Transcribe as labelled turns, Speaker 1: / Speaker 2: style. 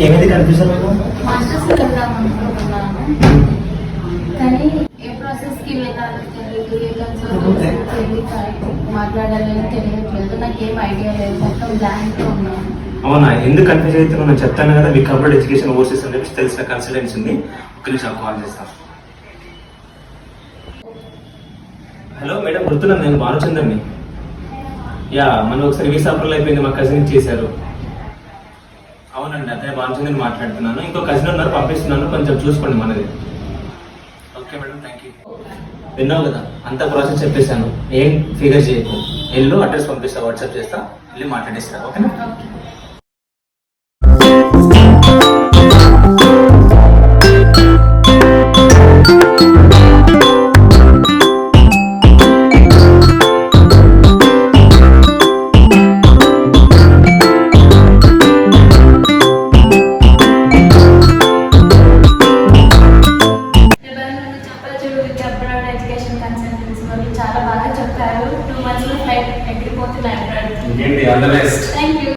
Speaker 1: ఏమైంది కన్ఫ్యూజన్ మీకు?
Speaker 2: మాస్టర్స్ వెళ్దాం అనుకుంటున్నాను కానీ ఏ ప్రాసెస్ కి వెళ్ళాలో తెలియదు, ఏ కన్సల్ట్ మాట్లాడాలని తెలియట్లేదు, నాకేం ఐడియా లేదు, మొత్తం బ్లాంక్ లో ఉన్నాను.
Speaker 1: అవునా, ఎందుకు కన్ఫ్యూజ్ అవుతున్నావు? నేను చెప్తాను కదా, మీ కంప్యూటర్ ఎడ్యుకేషన్ ఓవర్సీస్ అని చెప్పి తెలిసిన కన్సల్టెన్సీ ఉంది. ఒక నిమిషం కాల్ చేస్తాను. హలో మేడం, గుర్తున్నాను, నేను భానుచంద్రని. యా, మనం ఒకసారి వీసా అప్రూవల్ అయిపోయింది, మా కజిన్ చేశారు. అవునండి, అదే భానుచంద్రని మాట్లాడుతున్నాను. ఇంకో కజిన్ ఉన్నారు, పంపిస్తున్నాను, కొంచెం చూసుకోండి మనది. Okay madam, thank you. విన్నావు కదా, అంతా ప్రాసెస్ చెప్పేశాను, ఏం ఫిగర్ చేయకు. వెళ్ళు, అడ్రస్ పంపిస్తా, వాట్సాప్ చేస్తా, వెళ్ళి మాట్లాడిస్తా. ఓకేనా?
Speaker 2: చాలా బాగా చెప్పారు. 2 months లో ఫ్లైట్ ఎగిరిపోతున్నాయి.
Speaker 1: ఇంకేంటి, all the best.
Speaker 2: Thank you.